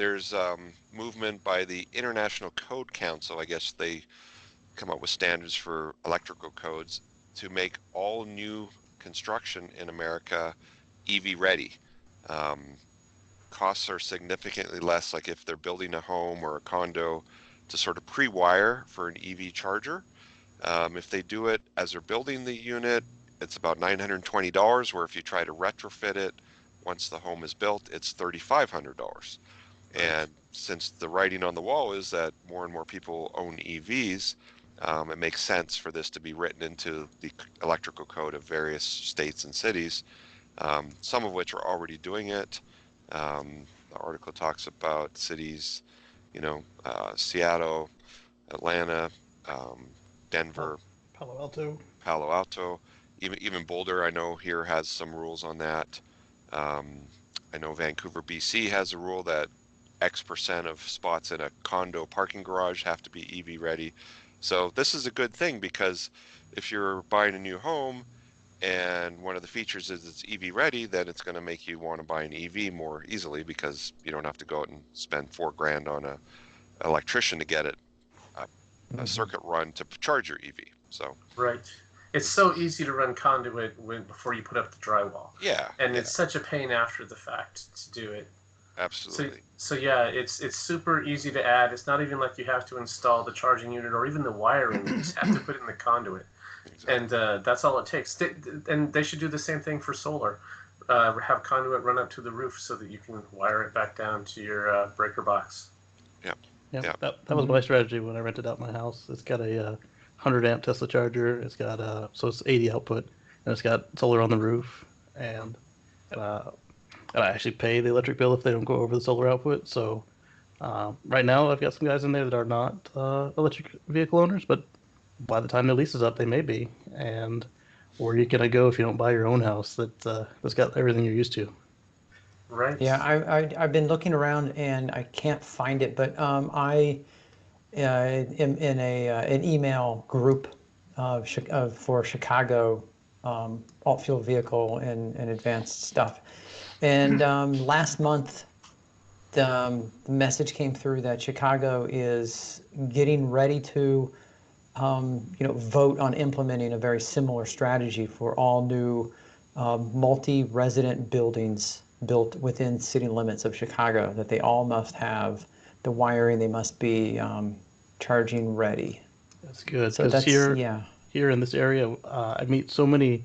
there's movement by the International Code Council. I guess they come up with standards for electrical codes to make all new construction in America EV ready. Um, Costs are significantly less, like if they're building a home or a condo, to sort of pre-wire for an EV charger. If they do it as they're building the unit, it's about $920, where if you try to retrofit it once the home is built, it's $3,500. Right. And since the writing on the wall is that more and more people own EVs, it makes sense for this to be written into the electrical code of various states and cities, some of which are already doing it. The article talks about cities, Seattle, Atlanta, um, Denver, Palo Alto. Palo Alto, even Boulder, I know here has some rules on that. Um, I know Vancouver, BC has a rule that X% of spots in a condo parking garage have to be EV ready. So this is a good thing, because if you're buying a new home and one of the features is it's EV ready, then it's going to make you want to buy an EV more easily, because you don't have to go out and spend $4,000 on an electrician to get it a circuit run to charge your EV. So Right. It's so easy to run conduit before you put up the drywall. yeah, And it's such a pain after the fact to do it. absolutely. So yeah, it's super easy to add. It's not even like you have to install the charging unit or even the wiring. You just have to put it in the conduit. Exactly. And that's all it takes. And they should do the same thing for solar. Have conduit run up to the roof so that you can wire it back down to your breaker box. Yeah, that was my strategy when I rented out my house. It's got a 100 amp Tesla charger. It's got so it's 80 output, and it's got solar on the roof, and I actually pay the electric bill if they don't go over the solar output. So right now I've got some guys in there that are not electric vehicle owners, but by the time their lease is up, they may be. And where are you gonna go if you don't buy your own house that's got everything you're used to? Right. Yeah, I've been looking around and I can't find it, but I am in an email group for Chicago alt fuel vehicle and advanced stuff. And last month, the message came through that Chicago is getting ready to vote on implementing a very similar strategy for all new multi-resident buildings built within city limits of Chicago, that they all must have the wiring, they must be charging ready. That's good, So because that's, yeah. here in this area, I meet so many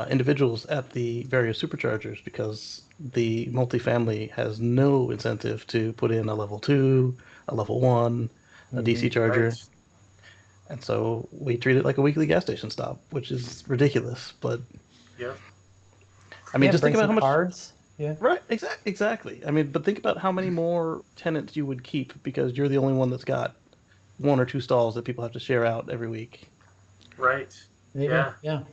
individuals at the various superchargers, because the multifamily has no incentive to put in a level 2, a level 1, a DC charger. Right. And so we treat it like a weekly gas station stop, which is ridiculous. But Yep. I mean, Yeah, just think bring about some how much. cards. Yeah. Right, exactly. I mean, but think about how many more tenants you would keep because you're the only one that's got 1 or 2 stalls that people have to share out every week. Right. Maybe. Yeah. Yeah.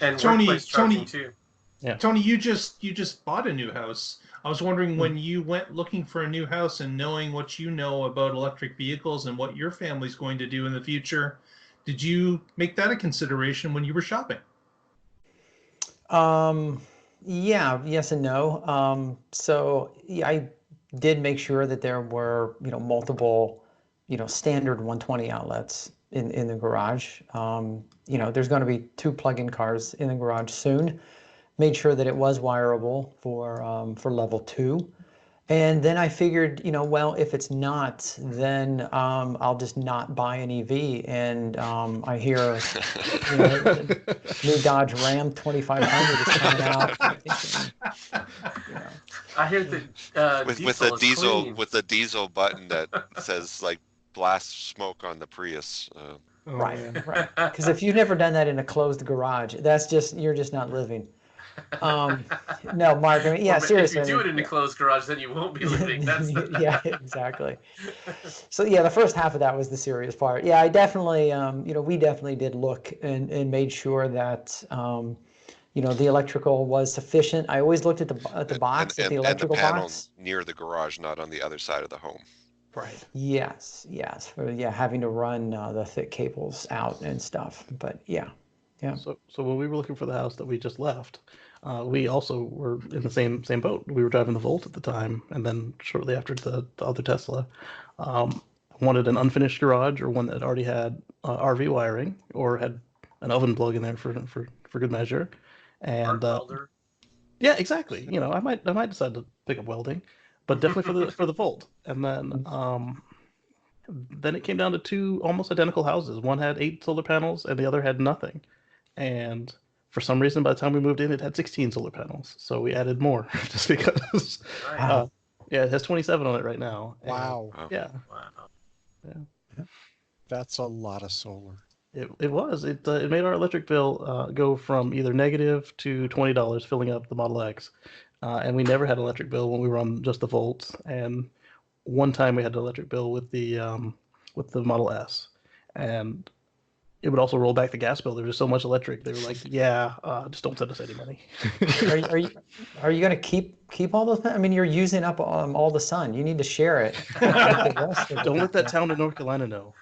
And Tony, workplace charging Tony, too. Yeah. Tony, you just bought a new house. I was wondering, when you went looking for a new house and knowing what you know about electric vehicles and what your family's going to do in the future, did you make that a consideration when you were shopping? Yeah, yes and no. So yeah, I did make sure that there were, multiple, standard 120 outlets in the garage. There's going to be 2 plug-in cars in the garage soon. Made sure that it was wireable for level 2. And then I figured, well, if it's not, then I'll just not buy an EV. And I hear, the new Dodge Ram 2500 is coming out. I'm thinking, I hear that with the diesel button that says like blast smoke on the Prius. Right, yeah. right. Because if you've never done that in a closed garage, you're just not living. No, Mark. I mean, yeah, seriously. If you do it in a closed garage, then you won't be living. That's yeah, exactly. So yeah, the first half of that was the serious part. Yeah, I definitely, we definitely did look and made sure that, the electrical was sufficient. I always looked at the box, at the electrical and the panel box. near the garage, not on the other side of the home. Right. Yes. For having to run the thick cables out and stuff. But yeah. So when we were looking for the house that we just left, We also were in the same boat. We were driving the Volt at the time, and then shortly after the other Tesla. Wanted an unfinished garage or one that already had RV wiring or had an oven plug in there for good measure. And welder. yeah, exactly. I might decide to pick up welding, but definitely for the Volt. And then it came down to two almost identical houses. One had 8 solar panels and the other had nothing. And for some reason, by the time we moved in, it had 16 solar panels. So we added more just because. Nice. Yeah, it has 27 on it right now. Wow. Yeah. Wow. Yeah. That's a lot of solar. It was. It made our electric bill go from either negative to $20 filling up the Model X. And we never had an electric bill when we were on just the Volt. And one time we had an electric bill with the Model S. And it would also roll back the gas bill. There was just so much electric. They were like, "Yeah, just don't send us any money." Are you going to keep all those? I mean, you're using up all the sun. You need to share it. with the rest of Don't the- let that town in North Carolina know.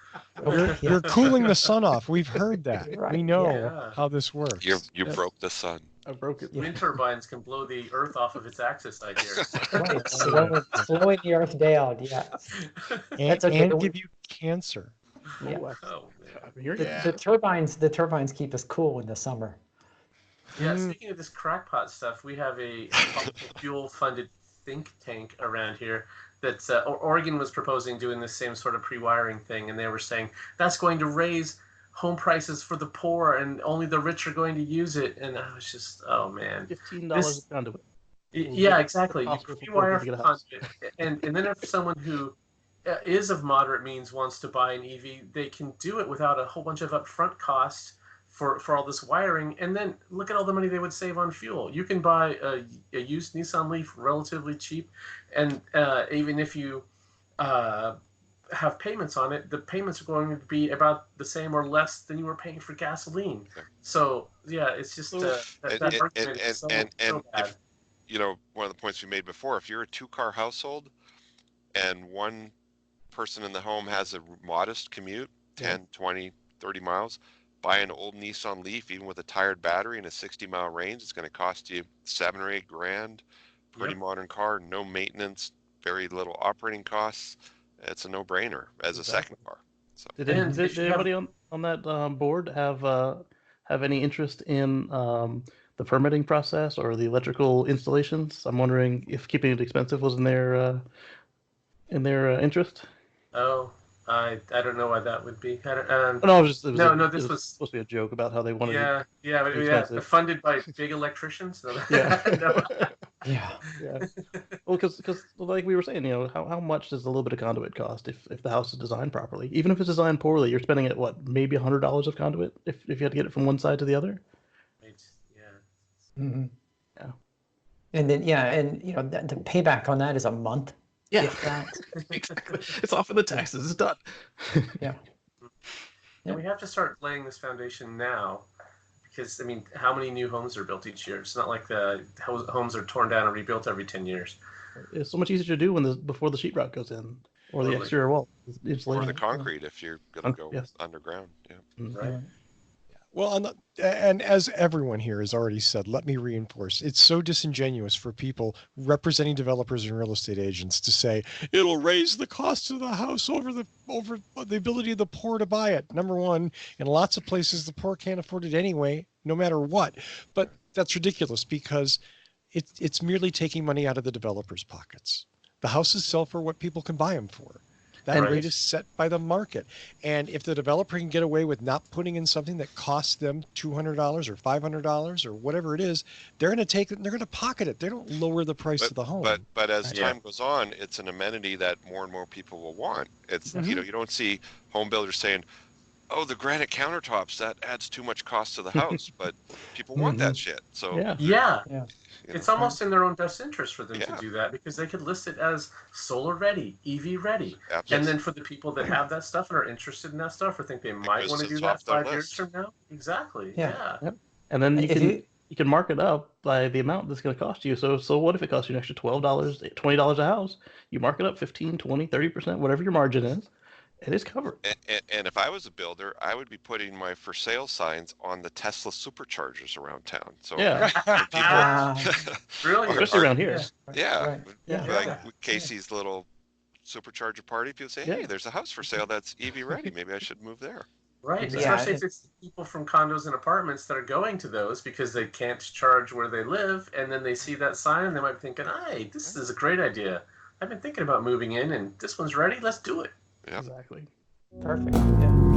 You're cooling the sun off. We've heard that. Right, We know yeah. how this works. You broke the sun. I broke it. Wind turbines can blow the Earth off of its axis, I hear. Right, slowing the Earth down. Yeah, and, That's okay. and give you cancer. yeah. Oh, Oh, man. I'm here. The turbines keep us cool in the summer. Yeah, speaking of this crackpot stuff, we have a fuel-funded think tank around here that Oregon was proposing doing the same sort of pre-wiring thing, and they were saying that's going to raise home prices for the poor, and only the rich are going to use it. And I was just, oh man, $15 a conduit. Yeah, exactly. You Possible for pre-wire people to for get a house. conduit, and then if someone who is of moderate means wants to buy an EV, they can do it without a whole bunch of upfront costs for all this wiring. And then look at all the money they would save on fuel. You can buy a used Nissan Leaf relatively cheap, and even if you have payments on it, the payments are going to be about the same or less than you were paying for gasoline. So yeah, it's just that argument is so bad. If, one of the points we made before, if you're a 2-car household and one person in the home has a modest commute, 10, 20, 30 miles, buy an old Nissan Leaf, even with a tired battery and a 60-mile range, it's going to cost you $7 or $8 grand. Pretty modern car, no maintenance, very little operating costs. It's a no-brainer as a second car. So. Did anybody on that board have any interest in the permitting process or the electrical installations? I'm wondering if keeping it expensive was in their interest. Oh, I don't know why that would be. This was supposed to be a joke about how they wanted it. Yeah, funded by big electricians. So Yeah. Well, because like we were saying, how much does a little bit of conduit cost if the house is designed properly? Even if it's designed poorly, you're spending at maybe $100 of conduit if you had to get it from one side to the other. Yeah. Mm-hmm. Yeah. And then the payback on that is a month. Yeah. If that. Exactly. It's off in the taxes. It's done. Yeah. And we have to start laying this foundation now, because how many new homes are built each year? It's not like the homes are torn down and rebuilt every 10 years. It's so much easier to do before the sheetrock goes in, or the exterior wall. Or the concrete if you're going to go underground. Yeah. Right. Well, and as everyone here has already said, let me reinforce, it's so disingenuous for people representing developers and real estate agents to say it'll raise the cost of the house over the ability of the poor to buy it. Number one, in lots of places, the poor can't afford it anyway, no matter what. But that's ridiculous because it's merely taking money out of the developers' pockets. The houses sell for what people can buy them for. That rate is set by the market. And if the developer can get away with not putting in something that costs them $200 or $500 or whatever it is, they're going to take it and they're going to pocket it. They don't lower the price of the home. But as time goes on, it's an amenity that more and more people will want. It's you don't see home builders saying, "Oh, the granite countertops, that adds too much cost to the house," but people want that shit. So yeah. It's almost in their own best interest for them to do that, because they could list it as solar ready, EV ready. Absolutely. And then for the people that have that stuff and are interested in that stuff or think they might want to do that 5 years from now. Exactly. Yeah. Yep. And then you can mark it up by the amount that's going to cost you. So what if it costs you an extra $12, $20 a house? You mark it up 15, 20, 30%, whatever your margin is. It is covered. And if I was a builder, I would be putting my for sale signs on the Tesla superchargers around town. So Yeah, when people, Brilliant. especially around here. yeah, Right. Yeah. like with Casey's little supercharger party, people say, "Hey, Yeah. there's a house for sale that's EV ready. Maybe I should move there." Right, Yeah, especially if it's people from condos and apartments that are going to those because they can't charge where they live, and then they see that sign and they might be thinking, "Hey, this is a great idea. I've been thinking about moving in, and this one's ready. Let's do it." Yeah. Exactly. Perfect. Yeah.